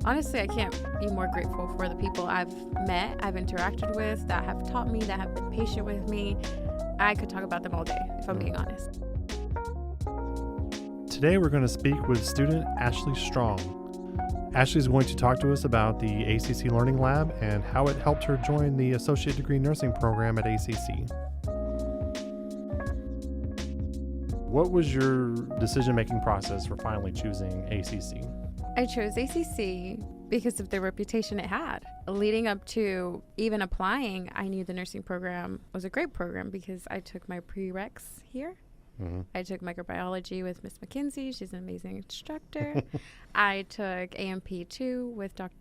Honestly, I can't be more grateful for the people I've met, I've interacted with, that have taught me, that have been patient with me. I could talk about them all day, if I'm being honest. Today we're going to speak with student Ashley Strong. Ashley is going to talk to us about the ACC Learning Lab and how it helped her join the Associate Degree Nursing program at ACC. What was your decision-making process for finally choosing ACC? I chose ACC because of the reputation it had. Leading up to even applying, I knew the nursing program was a great program because I took my prereqs here. Mm-hmm. I took microbiology with Miss McKinsey. She's an amazing instructor. I took AMP2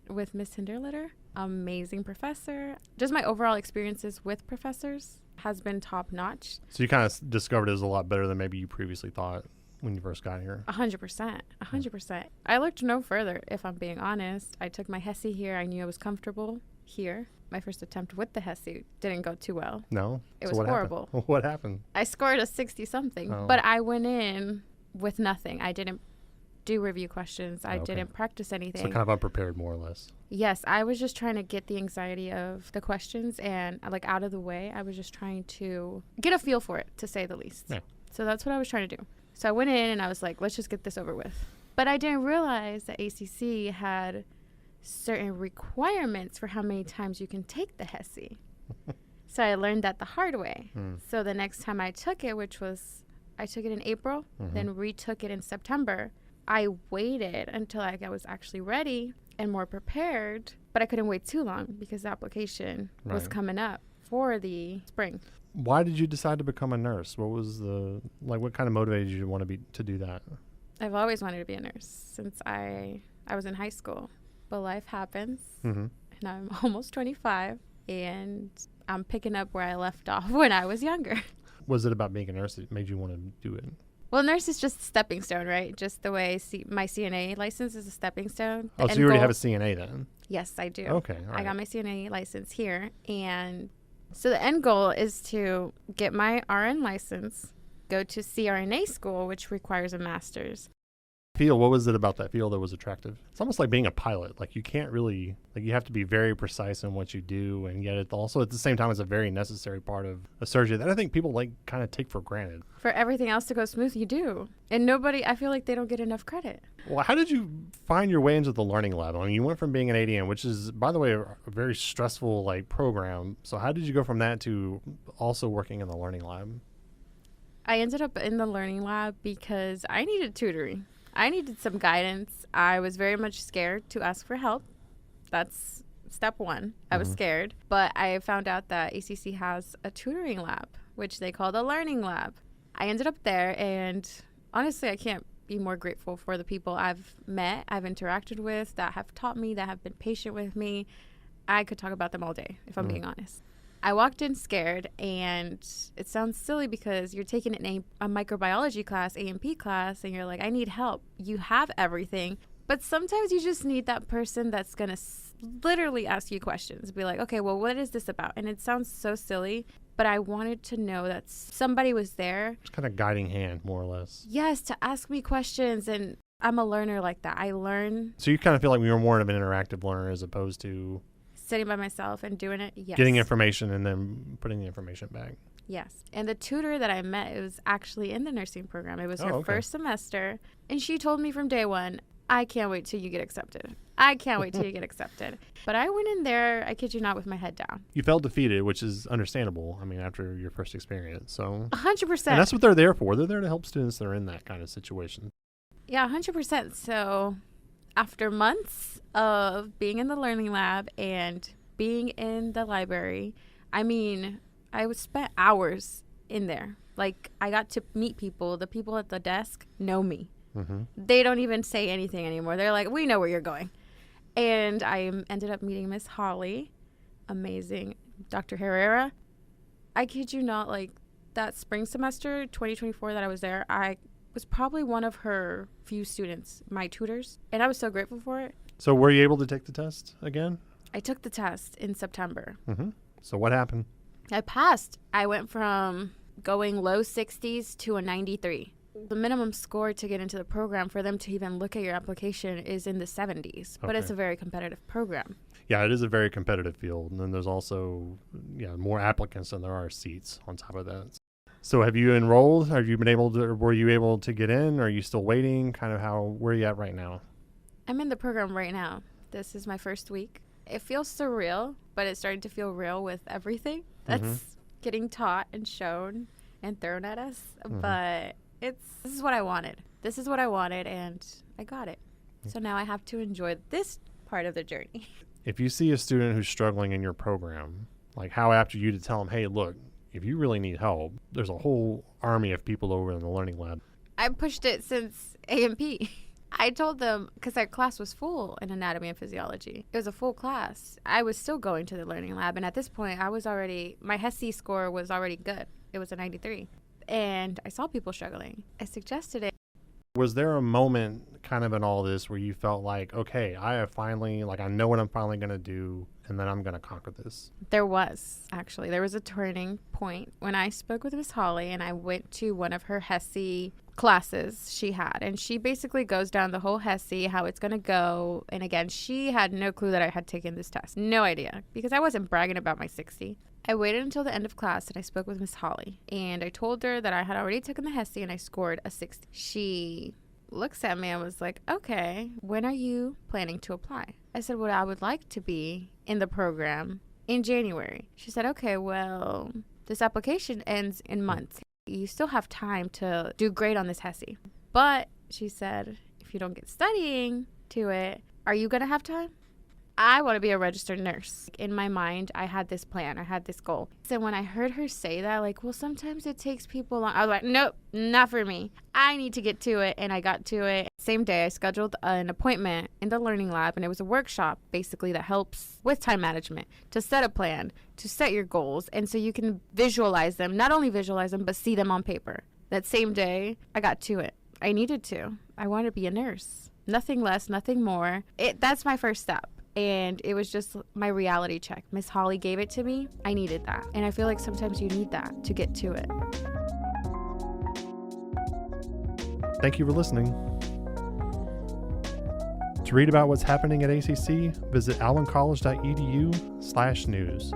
with Miss Hinderlitter, amazing professor. Just my overall experiences with professors has been top notch. So you kind of discovered it was a lot better than maybe you previously thought when you first got here. 100%. I looked no further, if I'm being honest. I took my HESI here. I knew I was comfortable here. My first attempt with the HESI didn't go too well. No? It was horrible. What happened? I scored a 60-something, but I went in with nothing. I didn't do review questions. I didn't practice anything. So kind of unprepared, more or less. Yes, I was just trying to get the anxiety of the questions and out of the way. I was just trying to get a feel for it, to say the least. Yeah. So that's what I was trying to do. So I went in and I was like, let's just get this over with. But I didn't realize that ACC had certain requirements for how many times you can take the HESI. So I learned that the hard way. So the next time I took it, I took it in April, then retook it in September. I waited until I was actually ready and more prepared, but I couldn't wait too long because the application was coming up for the spring. Why did you decide to become a nurse? What was what kind of motivated you to do that? I've always wanted to be a nurse since I was in high school, but life happens, and I'm almost 25, and I'm picking up where I left off when I was younger. Was it about being a nurse that made you want to do it? Well, nurse is just a stepping stone, right? Just the way my CNA license is a stepping stone. So you already have a CNA then? Yes, I do. Okay. I got my CNA license here, and so the end goal is to get my RN license, go to CRNA school, which requires a master's. What was it about that field that was attractive? It's almost like being a pilot. Like you can't really, you have to be very precise in what you do, and yet it also at the same time is a very necessary part of a surgery that I think people kind of take for granted. For everything else to go smooth, you do. And I feel like they don't get enough credit. Well, how did you find your way into the learning lab? I mean, you went from being an ADN, which is, by the way, a very stressful program. So how did you go from that to also working in the learning lab? I ended up in the learning lab because I needed tutoring. I needed some guidance. I was very much scared to ask for help. That's step one. I was scared. But I found out that ACC has a tutoring lab, which they call the learning lab. I ended up there, and honestly, I can't be more grateful for the people I've met, I've interacted with, that have taught me, that have been patient with me. I could talk about them all day, if I'm being honest. I walked in scared, and it sounds silly because you're taking a microbiology class, AMP class, and you're like, I need help. You have everything, but sometimes you just need that person that's going to literally ask you questions. Be like, okay, well, what is this about? And it sounds so silly, but I wanted to know that somebody was there. It's kind of guiding hand, more or less. Yes, to ask me questions, and I'm a learner like that. I learn. So you kind of feel like you're more of an interactive learner as opposed to sitting by myself and doing it. Yes. Getting information and then putting the information back. Yes. And the tutor that I met, it was actually in the nursing program. It was her first semester. And she told me from day one, I can't wait till you get accepted. I can't wait till you get accepted. But I went in there, I kid you not, with my head down. You felt defeated, which is understandable. I mean, after your first experience. So 100%. And that's what they're there for. They're there to help students that are in that kind of situation. Yeah, 100%. So after months of being in the learning lab and being in the library, I mean, I would spend hours in there. I got to meet people. The people at the desk know me. They don't even say anything anymore. They're like, we know where you're going. And I ended up meeting Miss Holly, amazing, Dr. Herrera. I kid you not, that spring semester, 2024 that I was there, I was probably one of her few students, my tutors, and I was so grateful for it. So were you able to take the test again? I took the test in September. So what happened? I passed. I went from going low 60s to a 93. The minimum score to get into the program for them to even look at your application is in the 70s, but it's Okay. a very competitive program. Yeah, it is a very competitive field. And then there's also more applicants than there are seats on top of that. So have you enrolled? Have you been able to, were you able to get in? Are you still waiting? Kind of where are you at right now? I'm in the program right now. This is my first week. It feels surreal, but it's starting to feel real with everything that's getting taught and shown and thrown at us. But this is what I wanted. This is what I wanted, and I got it. So now I have to enjoy this part of the journey. If you see a student who's struggling in your program, like how apt are you to tell them, hey, look, if you really need help, there's a whole army of people over in the Learning Lab. I pushed it since A&P. I told them, because our class was full in anatomy and physiology. It was a full class. I was still going to the Learning Lab, and at this point, my HESI score was already good. It was a 93. And I saw people struggling. I suggested it. Was there a moment kind of in all this where you felt like, okay, I know what I'm finally going to do, and then I'm going to conquer this? There was a turning point when I spoke with Miss Holly, and I went to one of her HESI classes she had, and she basically goes down the whole HESI, how it's going to go. And again, she had no clue that I had taken this test. No idea, because I wasn't bragging about my 60. I waited until the end of class and I spoke with Miss Holly, and I told her that I had already taken the HESI and I scored a 60. She looks at me and was like, okay, when are you planning to apply? I said, well, I would like to be in the program in January. She said, okay, well, this application ends in months. You still have time to do great on this HESI. But she said, if you don't get studying to it, are you going to have time? I want to be a registered nurse. In my mind, I had this plan. I had this goal. So when I heard her say that, like, well, sometimes it takes people long, I was like, nope, not for me. I need to get to it. And I got to it. Same day, I scheduled an appointment in the Learning Lab, and it was a workshop basically that helps with time management, to set a plan, to set your goals. And so you can visualize them, not only visualize them, but see them on paper. That same day, I got to it. I needed to. I wanted to be a nurse. Nothing less, nothing more. That's my first step. And it was just my reality check. Miss Holly gave it to me. I needed that. And I feel like sometimes you need that to get to it. Thank you for listening. To read about what's happening at ACC, visit allencollege.edu/news.